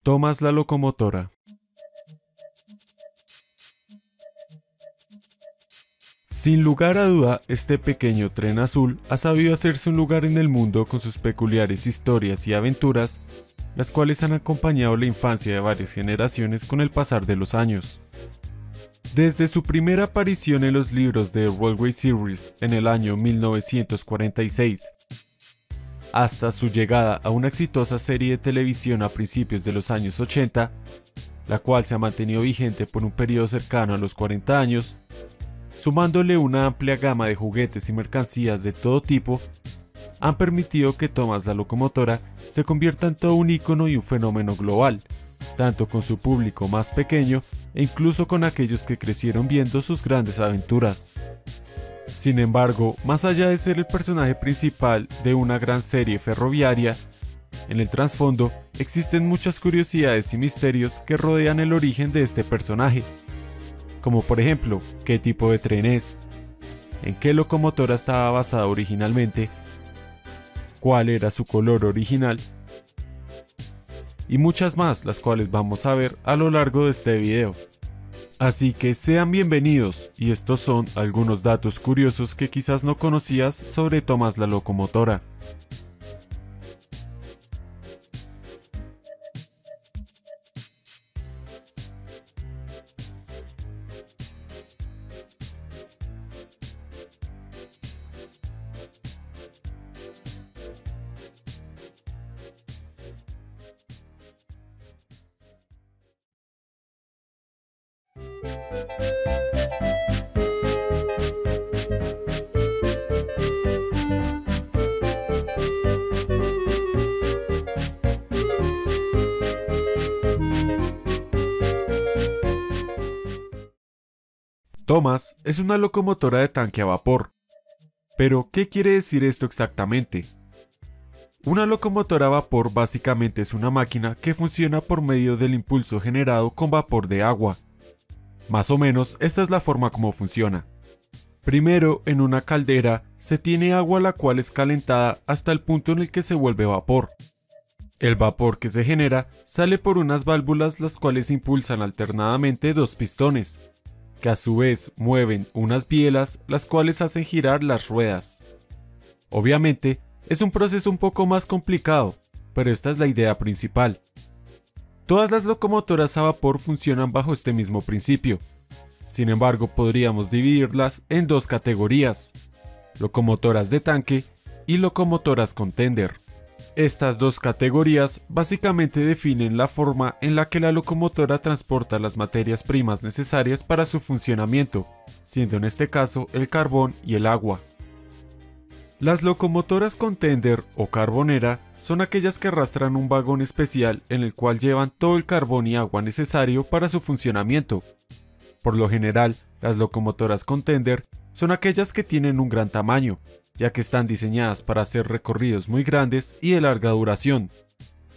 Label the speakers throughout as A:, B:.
A: Thomas la locomotora. Sin lugar a duda, este pequeño tren azul ha sabido hacerse un lugar en el mundo con sus peculiares historias y aventuras, las cuales han acompañado la infancia de varias generaciones con el pasar de los años. Desde su primera aparición en los libros de Railway Series en el año 1946, hasta su llegada a una exitosa serie de televisión a principios de los años 80, la cual se ha mantenido vigente por un periodo cercano a los 40 años, sumándole una amplia gama de juguetes y mercancías de todo tipo, han permitido que Thomas la locomotora se convierta en todo un ícono y un fenómeno global, tanto con su público más pequeño e incluso con aquellos que crecieron viendo sus grandes aventuras. Sin embargo, más allá de ser el personaje principal de una gran serie ferroviaria, en el trasfondo existen muchas curiosidades y misterios que rodean el origen de este personaje, como por ejemplo, qué tipo de tren es, en qué locomotora estaba basada originalmente, cuál era su color original, y muchas más, las cuales vamos a ver a lo largo de este video. Así que sean bienvenidos, y estos son algunos datos curiosos que quizás no conocías sobre Thomas la locomotora. Thomas es una locomotora de tanque a vapor. Pero, ¿qué quiere decir esto exactamente? Una locomotora a vapor básicamente es una máquina que funciona por medio del impulso generado con vapor de agua. Más o menos, esta es la forma como funciona. Primero, en una caldera, se tiene agua la cual es calentada hasta el punto en el que se vuelve vapor. El vapor que se genera sale por unas válvulas las cuales impulsan alternadamente dos pistones, que a su vez mueven unas bielas las cuales hacen girar las ruedas. Obviamente, es un proceso un poco más complicado, pero esta es la idea principal. Todas las locomotoras a vapor funcionan bajo este mismo principio. Sin embargo, podríamos dividirlas en dos categorías: locomotoras de tanque y locomotoras con tender. Estas dos categorías básicamente definen la forma en la que la locomotora transporta las materias primas necesarias para su funcionamiento, siendo en este caso el carbón y el agua. Las locomotoras con tender o carbonera son aquellas que arrastran un vagón especial en el cual llevan todo el carbón y agua necesario para su funcionamiento. Por lo general, las locomotoras con tender son aquellas que tienen un gran tamaño, ya que están diseñadas para hacer recorridos muy grandes y de larga duración.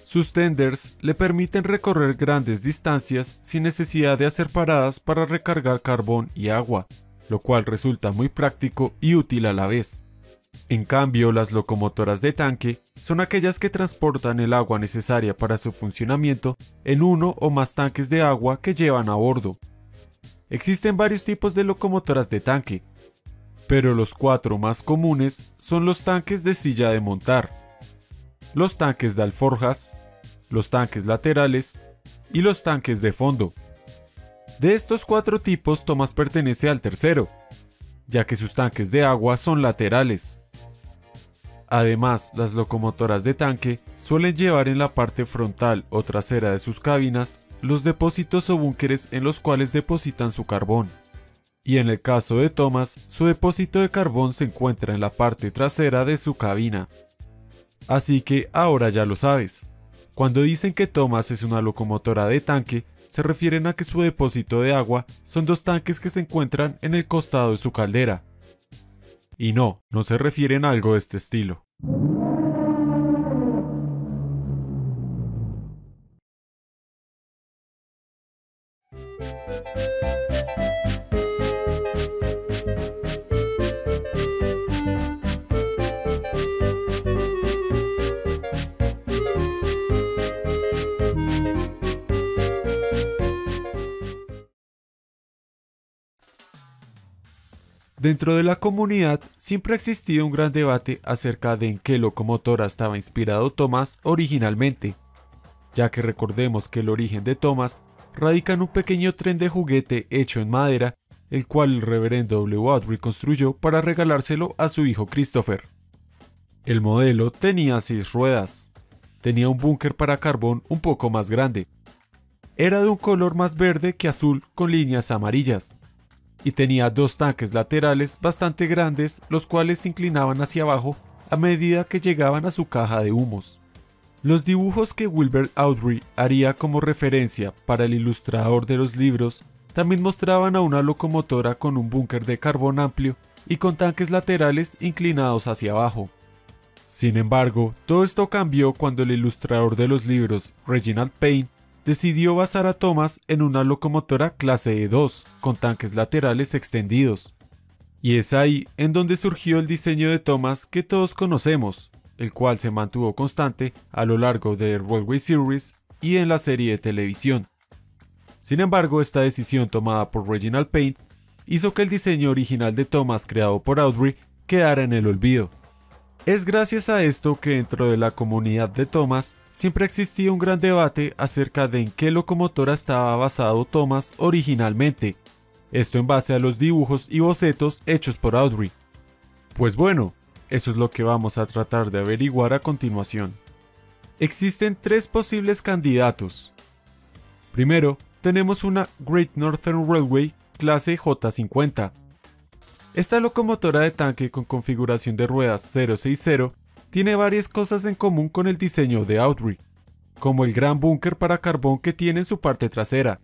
A: Sus tenders le permiten recorrer grandes distancias sin necesidad de hacer paradas para recargar carbón y agua, lo cual resulta muy práctico y útil a la vez. En cambio, las locomotoras de tanque son aquellas que transportan el agua necesaria para su funcionamiento en uno o más tanques de agua que llevan a bordo. Existen varios tipos de locomotoras de tanque, pero los cuatro más comunes son los tanques de silla de montar, los tanques de alforjas, los tanques laterales y los tanques de fondo. De estos cuatro tipos, Thomas pertenece al tercero, ya que sus tanques de agua son laterales. Además, las locomotoras de tanque suelen llevar en la parte frontal o trasera de sus cabinas los depósitos o búnkeres en los cuales depositan su carbón. Y en el caso de Thomas, su depósito de carbón se encuentra en la parte trasera de su cabina. Así que ahora ya lo sabes. Cuando dicen que Thomas es una locomotora de tanque, se refieren a que su depósito de agua son dos tanques que se encuentran en el costado de su caldera. Y no se refieren a algo de este estilo. Dentro de la comunidad siempre ha existido un gran debate acerca de en qué locomotora estaba inspirado Thomas originalmente, ya que recordemos que el origen de Thomas radica en un pequeño tren de juguete hecho en madera, el cual el reverendo W. Awdry construyó para regalárselo a su hijo Christopher. El modelo tenía 6 ruedas, tenía un búnker para carbón un poco más grande, era de un color más verde que azul con líneas amarillas, y tenía 2 tanques laterales bastante grandes, los cuales se inclinaban hacia abajo a medida que llegaban a su caja de humos. Los dibujos que Wilbur Awdry haría como referencia para el ilustrador de los libros también mostraban a una locomotora con un búnker de carbón amplio y con tanques laterales inclinados hacia abajo. Sin embargo, todo esto cambió cuando el ilustrador de los libros, Reginald Payne, decidió basar a Thomas en una locomotora clase E2 con tanques laterales extendidos. Y es ahí en donde surgió el diseño de Thomas que todos conocemos, el cual se mantuvo constante a lo largo de Railway Series y en la serie de televisión. Sin embargo, esta decisión tomada por Reginald Payne hizo que el diseño original de Thomas creado por Awdry quedara en el olvido. Es gracias a esto que dentro de la comunidad de Thomas siempre existía un gran debate acerca de en qué locomotora estaba basado Thomas originalmente, esto en base a los dibujos y bocetos hechos por Awdry. Pues bueno, eso es lo que vamos a tratar de averiguar a continuación. Existen 3 posibles candidatos. Primero, tenemos una Great Northern Railway clase J50. Esta locomotora de tanque con configuración de ruedas 060 tiene varias cosas en común con el diseño de Awdry, como el gran búnker para carbón que tiene en su parte trasera,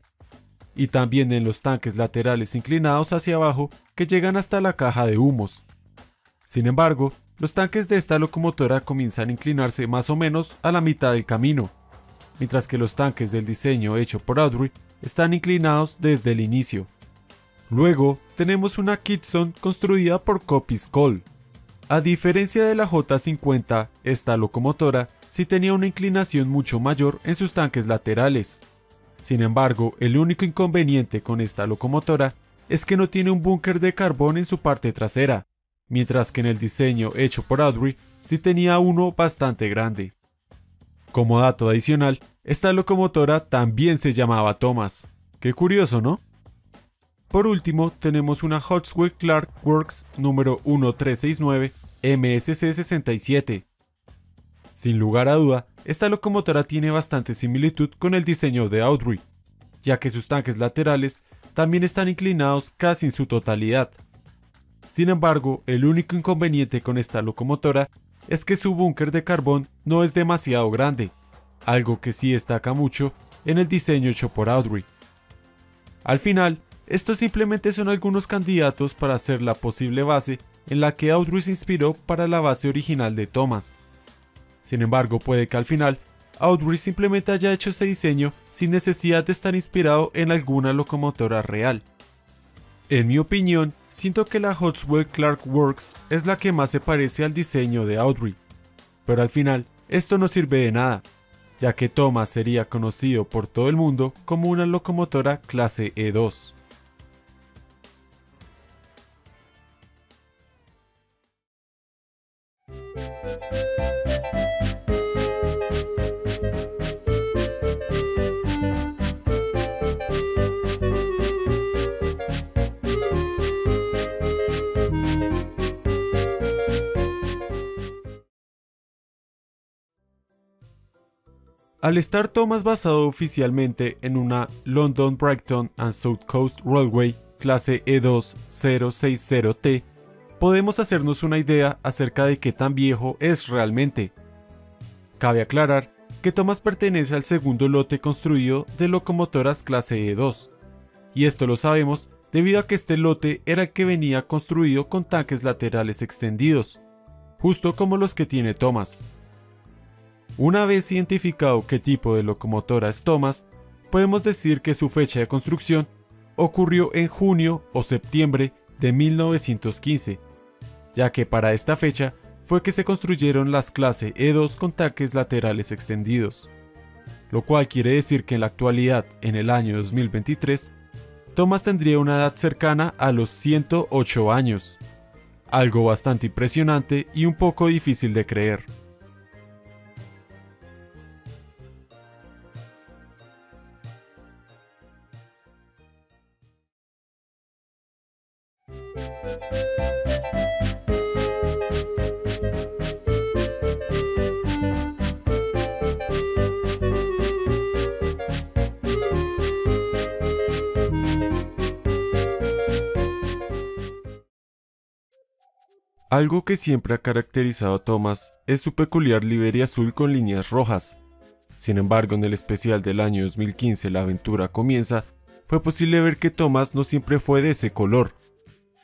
A: y también en los tanques laterales inclinados hacia abajo que llegan hasta la caja de humos. Sin embargo, los tanques de esta locomotora comienzan a inclinarse más o menos a la mitad del camino, mientras que los tanques del diseño hecho por Awdry están inclinados desde el inicio. Luego, tenemos una Kitson construida por Coppice Cole. A diferencia de la J50, esta locomotora sí tenía una inclinación mucho mayor en sus tanques laterales. Sin embargo, el único inconveniente con esta locomotora es que no tiene un búnker de carbón en su parte trasera, mientras que en el diseño hecho por Awdry sí tenía uno bastante grande. Como dato adicional, esta locomotora también se llamaba Thomas. Qué curioso, ¿no? Por último, tenemos una Hoxwell Clark Works número 1369 MSC67. Sin lugar a duda, esta locomotora tiene bastante similitud con el diseño de Awdry, ya que sus tanques laterales también están inclinados casi en su totalidad. Sin embargo, el único inconveniente con esta locomotora es que su búnker de carbón no es demasiado grande, algo que sí destaca mucho en el diseño hecho por Awdry. Al final, estos simplemente son algunos candidatos para hacer la posible base en la que Awdry se inspiró para la base original de Thomas. Sin embargo, puede que al final Awdry simplemente haya hecho ese diseño sin necesidad de estar inspirado en alguna locomotora real. En mi opinión, siento que la Hoxwell Clark Works es la que más se parece al diseño de Awdry, pero al final esto no sirve de nada, ya que Thomas sería conocido por todo el mundo como una locomotora clase E2. Al estar Thomas basado oficialmente en una London Brighton and South Coast Railway clase E2 060T, podemos hacernos una idea acerca de qué tan viejo es realmente. Cabe aclarar que Thomas pertenece al segundo lote construido de locomotoras clase E2, y esto lo sabemos debido a que este lote era el que venía construido con tanques laterales extendidos, justo como los que tiene Thomas. Una vez identificado qué tipo de locomotora es Thomas, podemos decir que su fecha de construcción ocurrió en junio o septiembre de 1915, ya que para esta fecha fue que se construyeron las clase E2 con tanques laterales extendidos, lo cual quiere decir que en la actualidad, en el año 2023, Thomas tendría una edad cercana a los 108 años. algo bastante impresionante y un poco difícil de creer. Algo que siempre ha caracterizado a Thomas es su peculiar livery azul con líneas rojas. Sin embargo, en el especial del año 2015 La aventura comienza, fue posible ver que Thomas no siempre fue de ese color,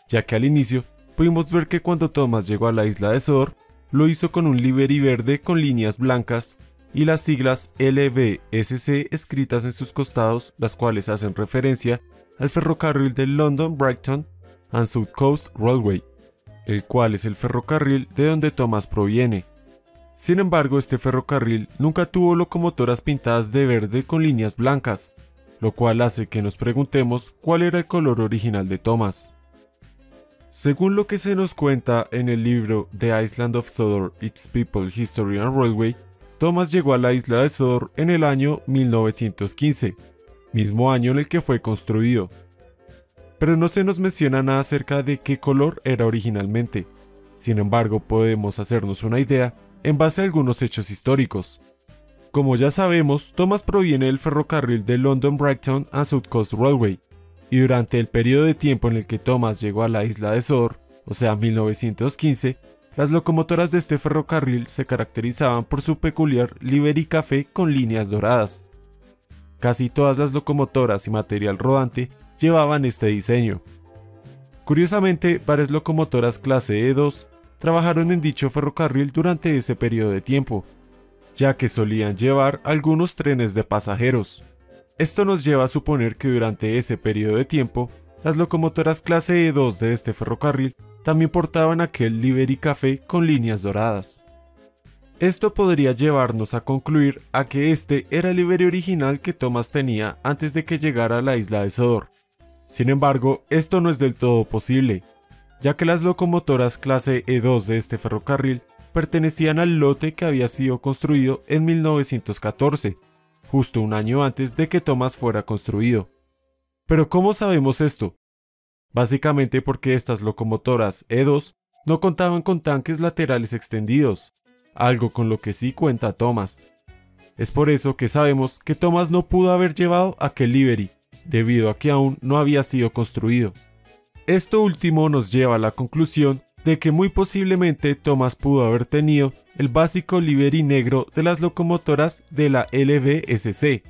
A: ya que al inicio pudimos ver que cuando Thomas llegó a la isla de Sodor, lo hizo con un livery verde con líneas blancas y las siglas LBSC escritas en sus costados, las cuales hacen referencia al ferrocarril del London, Brighton and South Coast Railway, el cual es el ferrocarril de donde Thomas proviene. Sin embargo, este ferrocarril nunca tuvo locomotoras pintadas de verde con líneas blancas, lo cual hace que nos preguntemos cuál era el color original de Thomas. Según lo que se nos cuenta en el libro The Island of Sodor, Its People, History and Railway, Thomas llegó a la isla de Sodor en el año 1915, mismo año en el que fue construido. Pero no se nos menciona nada acerca de qué color era originalmente. Sin embargo, podemos hacernos una idea en base a algunos hechos históricos. Como ya sabemos, Thomas proviene del ferrocarril de London, Brighton and South Coast Railway, y durante el periodo de tiempo en el que Thomas llegó a la isla de Sodor, o sea 1915, las locomotoras de este ferrocarril se caracterizaban por su peculiar livery café con líneas doradas. Casi todas las locomotoras y material rodante llevaban este diseño. Curiosamente, varias locomotoras clase E2 trabajaron en dicho ferrocarril durante ese periodo de tiempo, ya que solían llevar algunos trenes de pasajeros. Esto nos lleva a suponer que durante ese periodo de tiempo, las locomotoras clase E2 de este ferrocarril también portaban aquel livery café con líneas doradas. Esto podría llevarnos a concluir a que este era el livery original que Thomas tenía antes de que llegara a la isla de Sodor. Sin embargo, esto no es del todo posible, ya que las locomotoras clase E2 de este ferrocarril pertenecían al lote que había sido construido en 1914, justo un año antes de que Thomas fuera construido. Pero ¿cómo sabemos esto? Básicamente porque estas locomotoras E2 no contaban con tanques laterales extendidos, algo con lo que sí cuenta Thomas. Es por eso que sabemos que Thomas no pudo haber llevado aquel livery, debido a que aún no había sido construido. Esto último nos lleva a la conclusión de que muy posiblemente Thomas pudo haber tenido el básico livery negro de las locomotoras de la LBSC.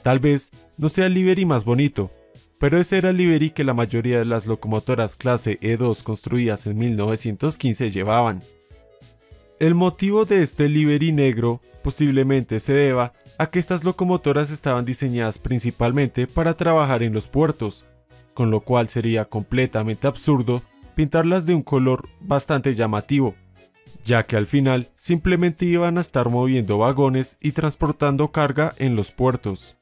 A: Tal vez no sea el livery más bonito, pero ese era el livery que la mayoría de las locomotoras clase E2 construidas en 1915 llevaban. El motivo de este livery negro posiblemente se deba a que estas locomotoras estaban diseñadas principalmente para trabajar en los puertos, con lo cual sería completamente absurdo pintarlas de un color bastante llamativo, ya que al final simplemente iban a estar moviendo vagones y transportando carga en los puertos.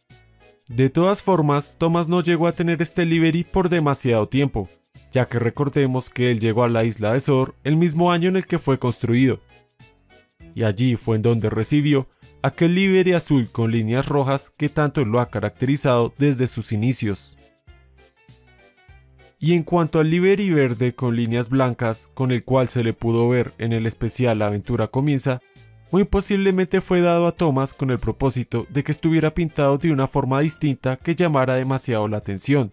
A: De todas formas, Thomas no llegó a tener este livery por demasiado tiempo, ya que recordemos que él llegó a la isla de Sodor el mismo año en el que fue construido, y allí fue en donde recibió aquel livery azul con líneas rojas que tanto lo ha caracterizado desde sus inicios. Y en cuanto al livery verde con líneas blancas, con el cual se le pudo ver en el especial La aventura comienza, muy posiblemente fue dado a Thomas con el propósito de que estuviera pintado de una forma distinta que llamara demasiado la atención,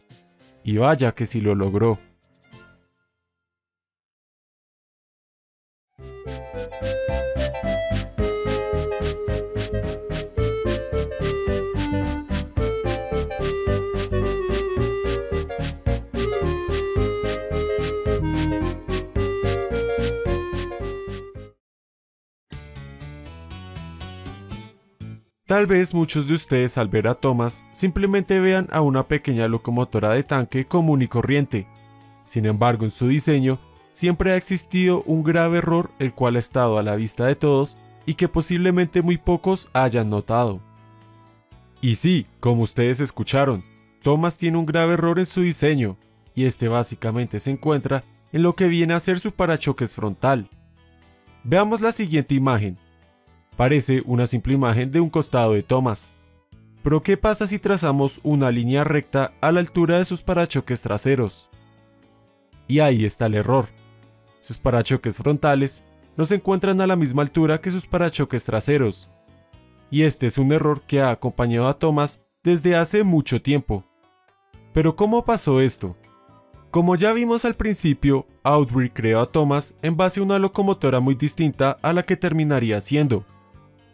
A: y vaya que sí lo logró. Tal vez muchos de ustedes al ver a Thomas simplemente vean a una pequeña locomotora de tanque común y corriente. Sin embargo, en su diseño siempre ha existido un grave error el cual ha estado a la vista de todos y que posiblemente muy pocos hayan notado. Y sí, como ustedes escucharon, Thomas tiene un grave error en su diseño, y este básicamente se encuentra en lo que viene a ser su parachoques frontal. Veamos la siguiente imagen. Parece una simple imagen de un costado de Thomas. Pero ¿qué pasa si trazamos una línea recta a la altura de sus parachoques traseros? Y ahí está el error. Sus parachoques frontales no se encuentran a la misma altura que sus parachoques traseros. Y este es un error que ha acompañado a Thomas desde hace mucho tiempo. Pero ¿cómo pasó esto? Como ya vimos al principio, Awdry creó a Thomas en base a una locomotora muy distinta a la que terminaría siendo.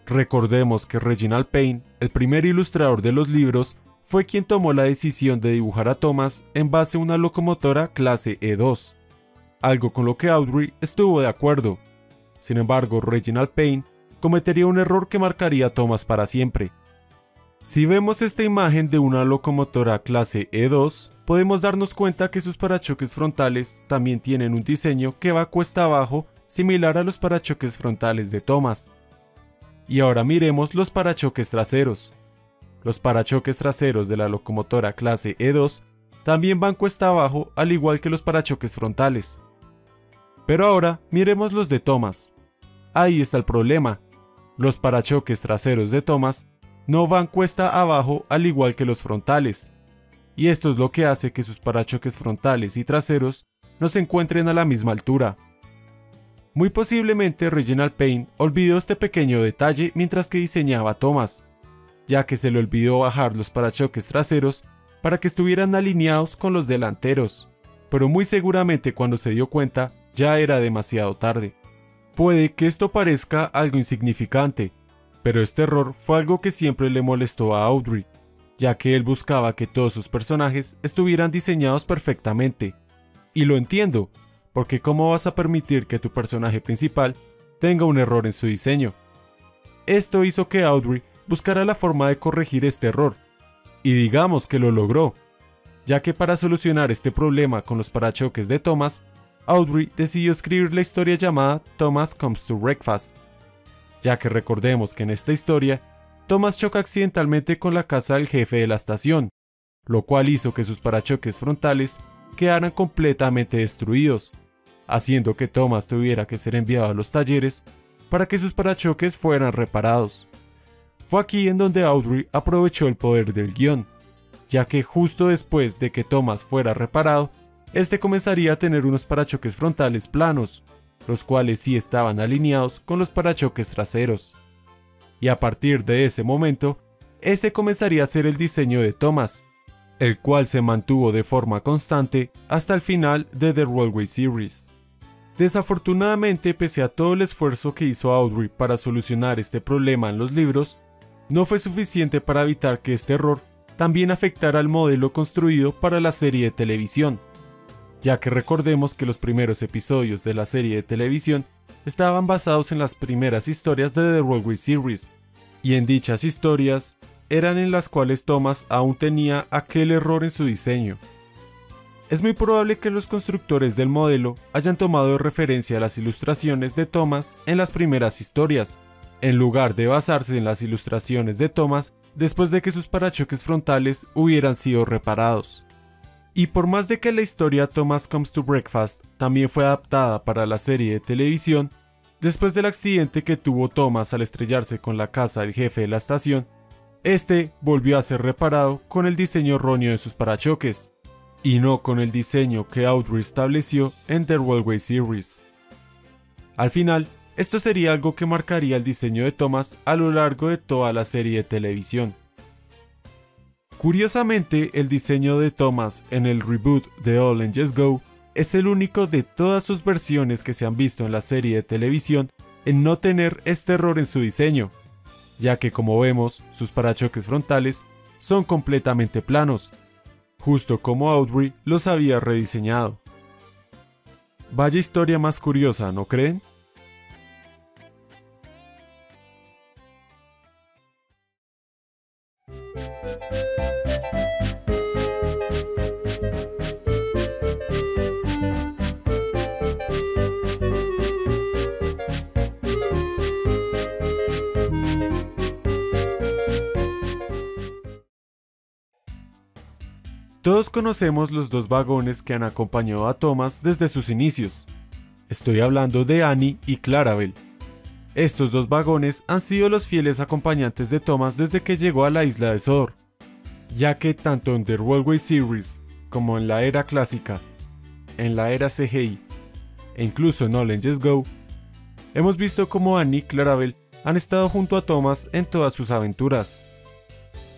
A: Recordemos que Reginald Payne, el primer ilustrador de los libros, fue quien tomó la decisión de dibujar a Thomas en base a una locomotora clase E2, algo con lo que Awdry estuvo de acuerdo. Sin embargo, Reginald Payne cometería un error que marcaría a Thomas para siempre. Si vemos esta imagen de una locomotora clase E2, podemos darnos cuenta que sus parachoques frontales también tienen un diseño que va cuesta abajo, similar a los parachoques frontales de Thomas. Y ahora miremos los parachoques traseros. Los parachoques traseros de la locomotora clase E2 también van cuesta abajo, al igual que los parachoques frontales. Pero ahora miremos los de Thomas. Ahí está el problema. Los parachoques traseros de Thomas no van cuesta abajo al igual que los frontales. Y esto es lo que hace que sus parachoques frontales y traseros no se encuentren a la misma altura. Muy posiblemente Reginald Payne olvidó este pequeño detalle mientras que diseñaba a Thomas, ya que se le olvidó bajar los parachoques traseros para que estuvieran alineados con los delanteros, pero muy seguramente cuando se dio cuenta ya era demasiado tarde. Puede que esto parezca algo insignificante, pero este error fue algo que siempre le molestó a Awdry, ya que él buscaba que todos sus personajes estuvieran diseñados perfectamente. Y lo entiendo, porque ¿cómo vas a permitir que tu personaje principal tenga un error en su diseño? Esto hizo que Awdry buscara la forma de corregir este error, y digamos que lo logró, ya que para solucionar este problema con los parachoques de Thomas, Awdry decidió escribir la historia llamada Thomas Comes to Breakfast, ya que recordemos que en esta historia, Thomas choca accidentalmente con la casa del jefe de la estación, lo cual hizo que sus parachoques frontales quedaran completamente destruidos, haciendo que Thomas tuviera que ser enviado a los talleres para que sus parachoques fueran reparados. Fue aquí en donde Awdry aprovechó el poder del guión, ya que justo después de que Thomas fuera reparado, este comenzaría a tener unos parachoques frontales planos, los cuales sí estaban alineados con los parachoques traseros. Y a partir de ese momento, ese comenzaría a ser el diseño de Thomas, el cual se mantuvo de forma constante hasta el final de The Railway Series. Desafortunadamente, pese a todo el esfuerzo que hizo Awdry para solucionar este problema en los libros, no fue suficiente para evitar que este error también afectara al modelo construido para la serie de televisión, ya que recordemos que los primeros episodios de la serie de televisión estaban basados en las primeras historias de The Railway Series, y en dichas historias eran en las cuales Thomas aún tenía aquel error en su diseño. Es muy probable que los constructores del modelo hayan tomado de referencia las ilustraciones de Thomas en las primeras historias, en lugar de basarse en las ilustraciones de Thomas después de que sus parachoques frontales hubieran sido reparados. Y por más de que la historia Thomas Comes to Breakfast también fue adaptada para la serie de televisión, después del accidente que tuvo Thomas al estrellarse con la casa del jefe de la estación, este volvió a ser reparado con el diseño erróneo de sus parachoques, y no con el diseño que Awdry estableció en The Railway Series. Al final, esto sería algo que marcaría el diseño de Thomas a lo largo de toda la serie de televisión. Curiosamente, el diseño de Thomas en el reboot de All Engines Go es el único de todas sus versiones que se han visto en la serie de televisión en no tener este error en su diseño, ya que como vemos, sus parachoques frontales son completamente planos, justo como Awdry los había rediseñado. Vaya historia más curiosa, ¿no creen? Todos conocemos los dos vagones que han acompañado a Thomas desde sus inicios. Estoy hablando de Annie y Clarabel. Estos dos vagones han sido los fieles acompañantes de Thomas desde que llegó a la isla de Sodor, ya que tanto en The Railway Series como en la era clásica, en la era CGI e incluso en All Engines Go, hemos visto cómo Annie y Clarabel han estado junto a Thomas en todas sus aventuras.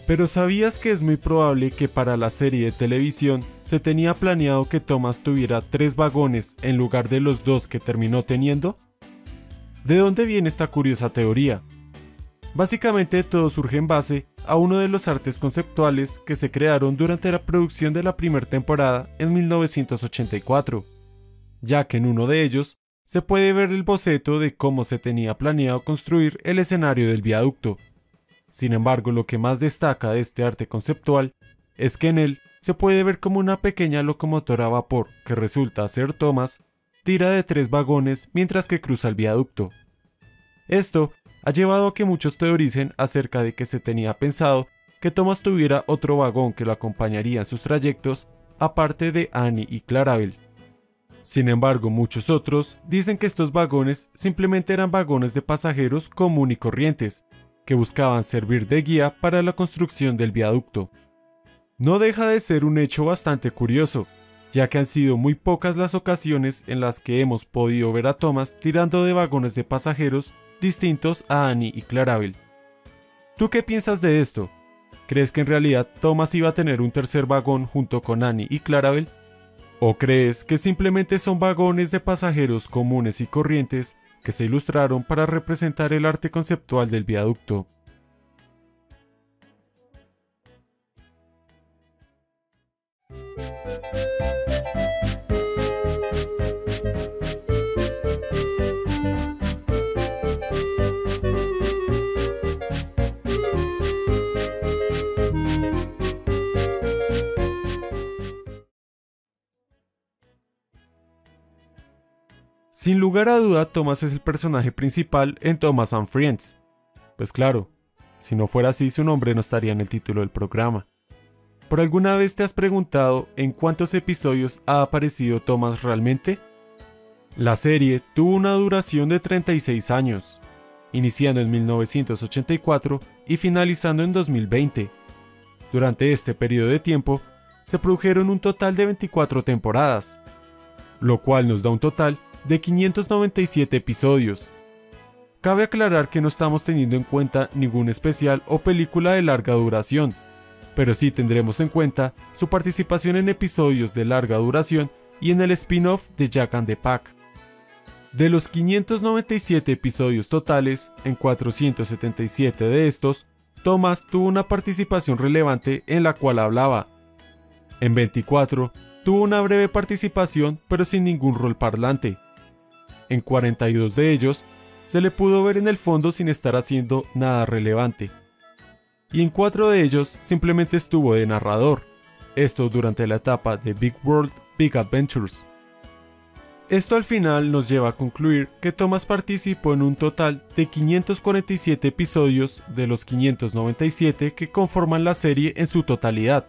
A: Pero ¿sabías que es muy probable que para la serie de televisión se tenía planeado que Thomas tuviera 3 vagones en lugar de los 2 que terminó teniendo? ¿De dónde viene esta curiosa teoría? Básicamente todo surge en base a uno de los artes conceptuales que se crearon durante la producción de la primera temporada en 1984, ya que en uno de ellos se puede ver el boceto de cómo se tenía planeado construir el escenario del viaducto. Sin embargo, lo que más destaca de este arte conceptual es que en él se puede ver como una pequeña locomotora a vapor, que resulta ser Thomas, tira de 3 vagones mientras que cruza el viaducto. Esto ha llevado a que muchos teoricen acerca de que se tenía pensado que Thomas tuviera otro vagón que lo acompañaría en sus trayectos, aparte de Annie y Clarabel. Sin embargo, muchos otros dicen que estos vagones simplemente eran vagones de pasajeros común y corrientes, que buscaban servir de guía para la construcción del viaducto. No deja de ser un hecho bastante curioso, ya que han sido muy pocas las ocasiones en las que hemos podido ver a Thomas tirando de vagones de pasajeros distintos a Annie y Clarabel. ¿Tú qué piensas de esto? ¿Crees que en realidad Thomas iba a tener un tercer vagón junto con Annie y Clarabel? ¿O crees que simplemente son vagones de pasajeros comunes y corrientes que se ilustraron para representar el arte conceptual del viaducto? Sin lugar a duda, Thomas es el personaje principal en Thomas and Friends. Pues claro, si no fuera así su nombre no estaría en el título del programa. ¿Por alguna vez te has preguntado en cuántos episodios ha aparecido Thomas realmente? La serie tuvo una duración de 36 años, iniciando en 1984 y finalizando en 2020. Durante este periodo de tiempo, se produjeron un total de 24 temporadas, lo cual nos da un total de 597 episodios. Cabe aclarar que no estamos teniendo en cuenta ningún especial o película de larga duración, pero sí tendremos en cuenta su participación en episodios de larga duración y en el spin-off de Jack and the Pack. De los 597 episodios totales, en 477 de estos, Thomas tuvo una participación relevante en la cual hablaba. En 24, tuvo una breve participación pero sin ningún rol parlante. En 42 de ellos, se le pudo ver en el fondo sin estar haciendo nada relevante. Y en 4 de ellos simplemente estuvo de narrador, esto durante la etapa de Big World, Big Adventures. Esto al final nos lleva a concluir que Thomas participó en un total de 547 episodios de los 597 que conforman la serie en su totalidad,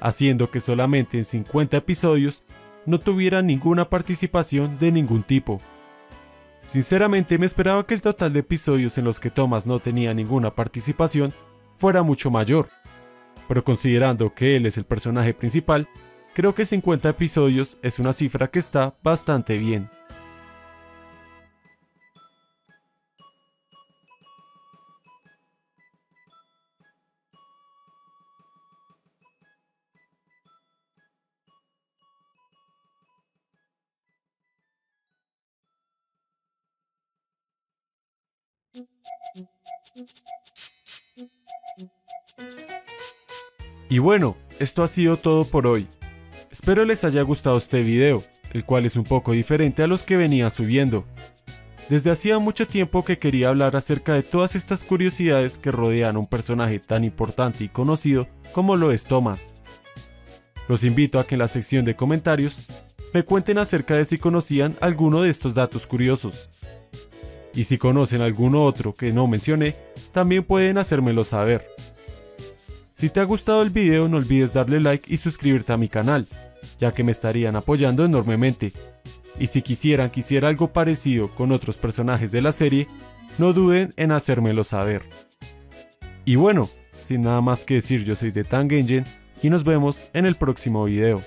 A: haciendo que solamente en 50 episodios no tuviera ninguna participación de ningún tipo. Sinceramente me esperaba que el total de episodios en los que Thomas no tenía ninguna participación fuera mucho mayor, pero considerando que él es el personaje principal, creo que 50 episodios es una cifra que está bastante bien. Y bueno, esto ha sido todo por hoy. Espero les haya gustado este video, el cual es un poco diferente a los que venía subiendo. Desde hacía mucho tiempo que quería hablar acerca de todas estas curiosidades que rodean a un personaje tan importante y conocido como lo es Thomas. Los invito a que en la sección de comentarios me cuenten acerca de si conocían alguno de estos datos curiosos. Y si conocen alguno otro que no mencioné, también pueden hacérmelo saber. Si te ha gustado el video no olvides darle like y suscribirte a mi canal, ya que me estarían apoyando enormemente. Y si quisiera algo parecido con otros personajes de la serie, no duden en hacérmelo saber. Y bueno, sin nada más que decir, yo soy The Tangenjen y nos vemos en el próximo video.